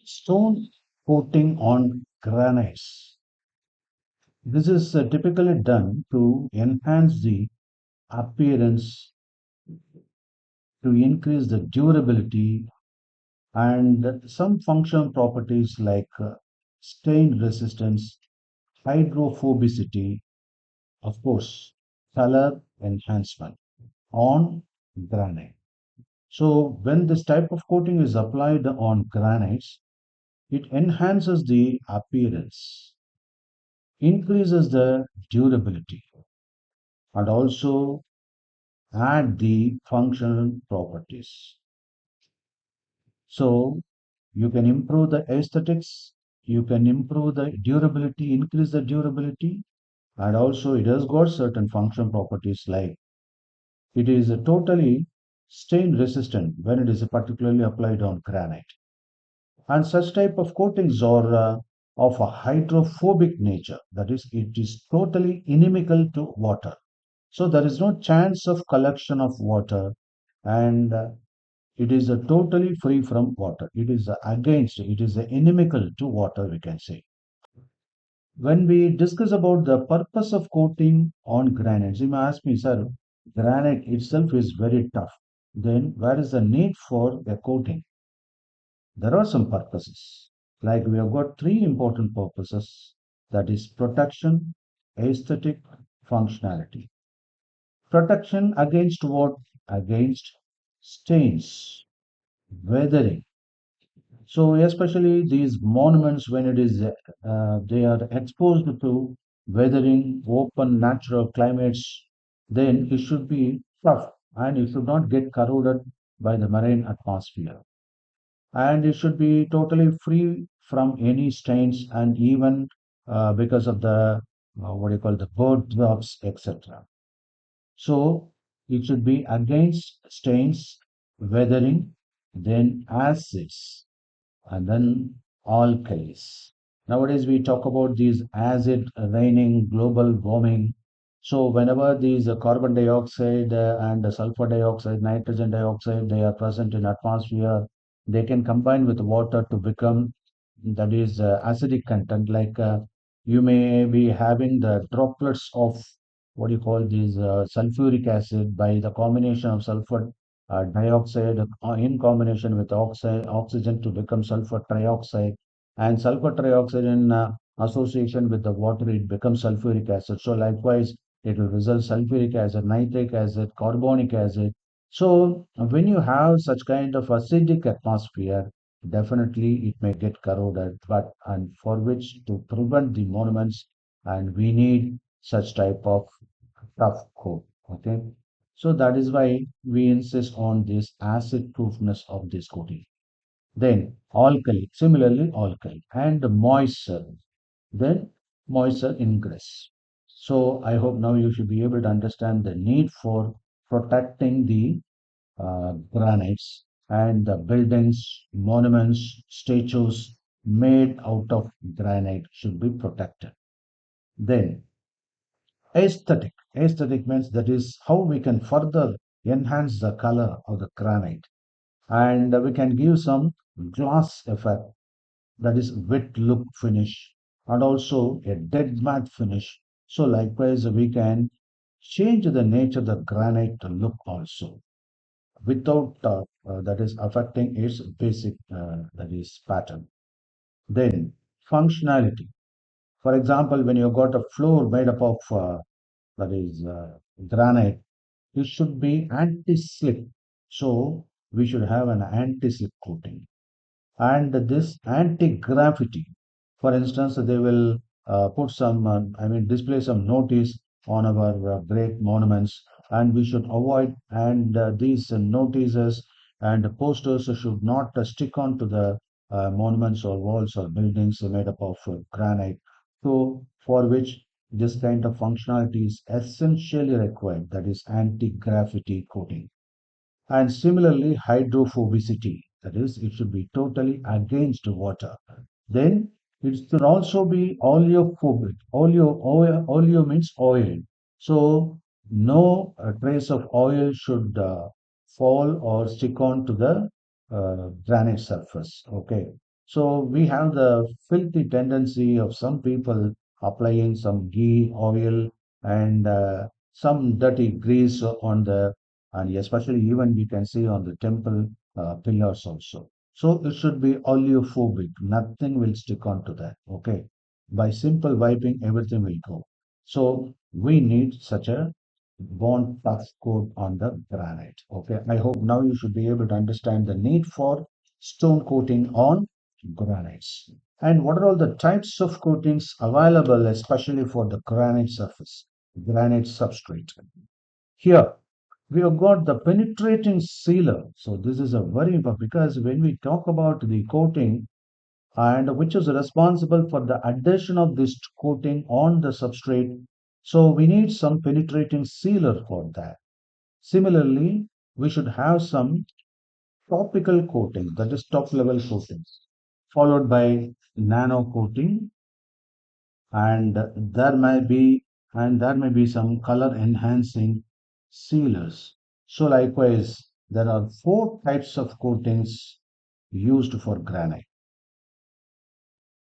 Stone coating on granites. This is typically done to enhance the appearance, to increase the durability, and some functional properties like stain resistance, hydrophobicity, of course, color enhancement on granite. So, when this type of coating is applied on granites, it enhances the appearance, increases the durability, and also add the functional properties. So you can improve the aesthetics, you can improve the durability, increase the durability, and also it has got certain functional properties like it is totally stain resistant when it is particularly applied on granite. And such type of coatings are of a hydrophobic nature, that is, it is totally inimical to water. So there is no chance of collection of water, and it is totally free from water. It is against, it is inimical to water, we can say. When we discuss about the purpose of coating on granites, you may ask me, sir, granite itself is very tough. Then where is the need for a coating? There are some purposes. Like we have got three important purposes, that is protection, aesthetic, functionality. Protection against what? Against stains, weathering. So especially these monuments, when it is they are exposed to weathering, open natural climates, then it should be tough and it should not get corroded by the marine atmosphere. And it should be totally free from any stains and even because of the what do you call the bird drops, etc. So it should be against stains, weathering, then acids, and then alkalis. Nowadays, we talk about these acid raining, global warming. So, whenever these carbon dioxide and sulfur dioxide, nitrogen dioxide, they are present in atmosphere, they can combine with water to become that is acidic content. Like you may be having the droplets of what you call these sulfuric acid by the combination of sulfur dioxide in combination with oxygen to become sulfur trioxide, and sulfur trioxide in association with the water, it becomes sulfuric acid. So likewise, it will result sulfuric acid, nitric acid, carbonic acid. So when you have such kind of acidic atmosphere, definitely it may get corroded, but and for which to prevent the monuments, and we need such type of tough coat. Okay. So that is why we insist on this acid proofness of this coating. Then alkali, similarly alkali and moisture. Then moisture ingress. So I hope now you should be able to understand the need for protecting the granites and the buildings, monuments, statues made out of granite should be protected. Then aesthetic. Aesthetic means that is how we can further enhance the color of the granite, and we can give some gloss effect, that is wet look finish, and also a dead matte finish. So likewise we can change the nature of the granite look also without that is affecting its basic that is pattern. Then functionality. For example, when you got a floor made up of that is granite, it should be anti-slip. So we should have an anti-slip coating. And this anti-graffiti, for instance, they will put some, display some notice on our great monuments, and we should avoid. And these notices and posters should not stick on to the monuments or walls or buildings made up of granite. So, for which this kind of functionality is essentially required, that is anti-graffiti coating. And similarly, hydrophobicity, that is, it should be totally against water. Then it should also be oleophobic. Oleo means oil. So no trace of oil should fall or stick on to the granite surface. Okay. So we have the filthy tendency of some people applying some ghee, oil, and some dirty grease on the, and especially even we can see on the temple pillars also. So it should be oleophobic. Nothing will stick onto that. Okay. By simple wiping, everything will go. So we need such a bond tough coat on the granite. Okay. I hope now you should be able to understand the need for stone coating on granites. And what are all the types of coatings available, especially for the granite surface, granite substrate? Here, we have got the penetrating sealer. So this is a very important because when we talk about the coating and which is responsible for the addition of this coating on the substrate, so we need some penetrating sealer for that. Similarly, we should have some topical coating, that is top level coating, followed by nano coating, and there may be some color enhancing sealers. So likewise, there are four types of coatings used for granite.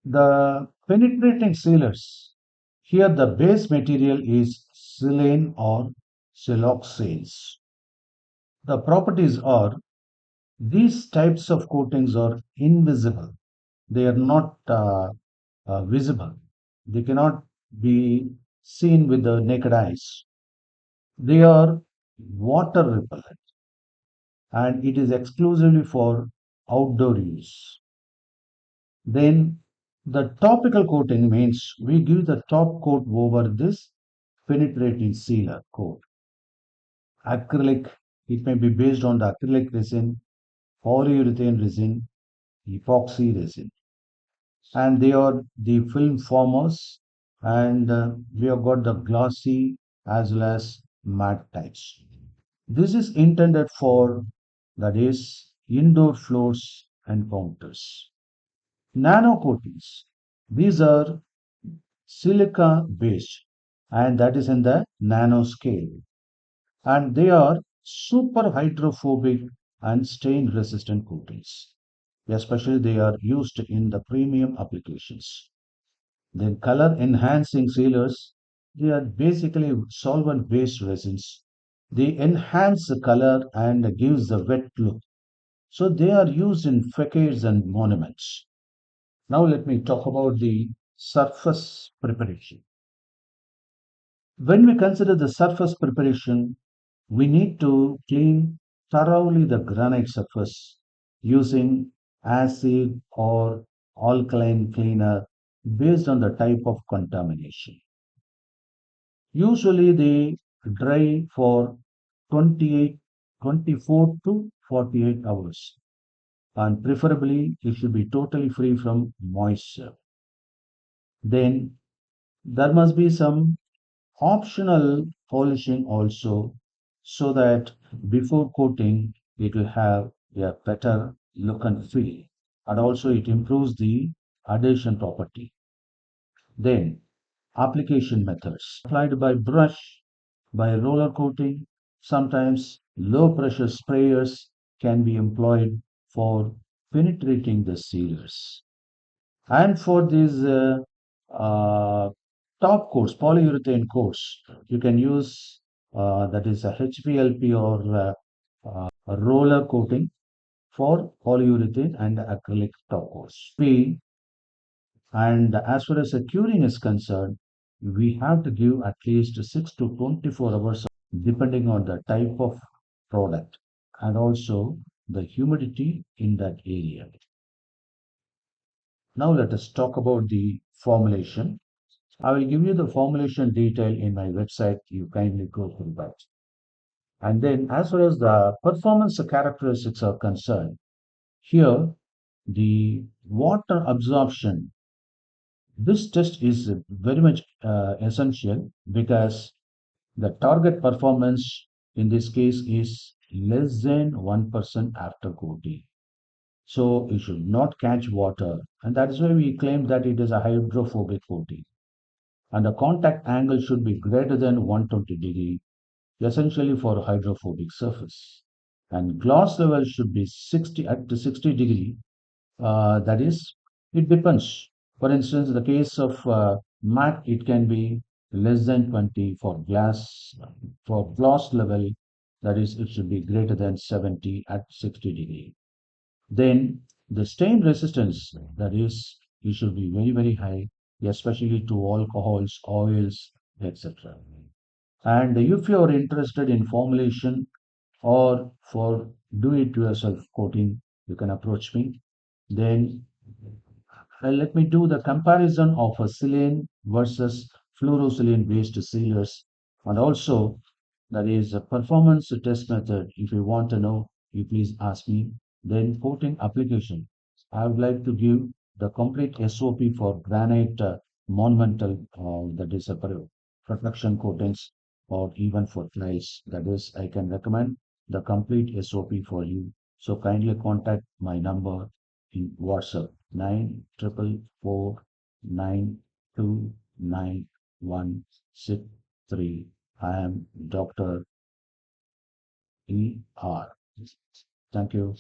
The penetrating sealers. Here the base material is silane or siloxanes. The properties are these types of coatings are invisible. They are not visible. They cannot be seen with the naked eyes. They are water repellent and it is exclusively for outdoor use. Then the topical coating means we give the top coat over this penetrating sealer coat. Acrylic, it may be based on the acrylic resin, polyurethane resin, epoxy resin, and they are the film formers, and we have got the glossy as well as matte types. This is intended for, that is, indoor floors and counters. Nano coatings, these are silica based, and that is in the nano scale, and they are super hydrophobic and stain resistant coatings. Especially they are used in the premium applications. Then color enhancing sealers, they are basically solvent based resins. They enhance the color and gives the wet look. So they are used in facades and monuments. Now let me talk about the surface preparation. When we consider the surface preparation, we need to clean thoroughly the granite surface using acid or alkaline cleaner based on the type of contamination. Usually they dry for 28, 24 to 48 hours, and preferably it should be totally free from moisture. Then there must be some optional polishing also, so that before coating it will have a better look and feel, and also it improves the adhesion property. Then application methods applied by brush, by roller coating, sometimes low pressure sprayers can be employed for penetrating the sealers. And for these top coats, polyurethane coats, you can use that is a HPLP or a roller coating for polyurethane and acrylic top coats. And as far as the curing is concerned, we have to give at least 6 to 24 hours depending on the type of product and also the humidity in that area. Now let us talk about the formulation. I will give you the formulation detail in my website. You kindly go through that. And then as far as the performance characteristics are concerned, here the water absorption, this test is very much essential because the target performance in this case is less than 1% after coating. So it should not catch water, and that is why we claim that it is a hydrophobic coating. And the contact angle should be greater than 120 degree, essentially for hydrophobic surface. And gloss level should be 60 at 60 degree That is, it depends. For instance, in the case of matte, it can be less than 20 for glass. For gloss level, that is, it should be greater than 70 at 60 degree. Then the stain resistance, that is, it should be very, very high, especially to alcohols, oils, etc. And if you are interested in formulation or for do-it-yourself coating, you can approach me. Then let me do the comparison of a silane versus fluorosilane based sealers, and also that is a performance test method. If you want to know, you please ask me. Then coating application. I would like to give the complete SOP for granite monumental, that is a protection coatings, or even for tiles. That is, I can recommend the complete SOP for you. So kindly contact my number in WhatsApp 9449291163. I am Dr. ER. Thank you.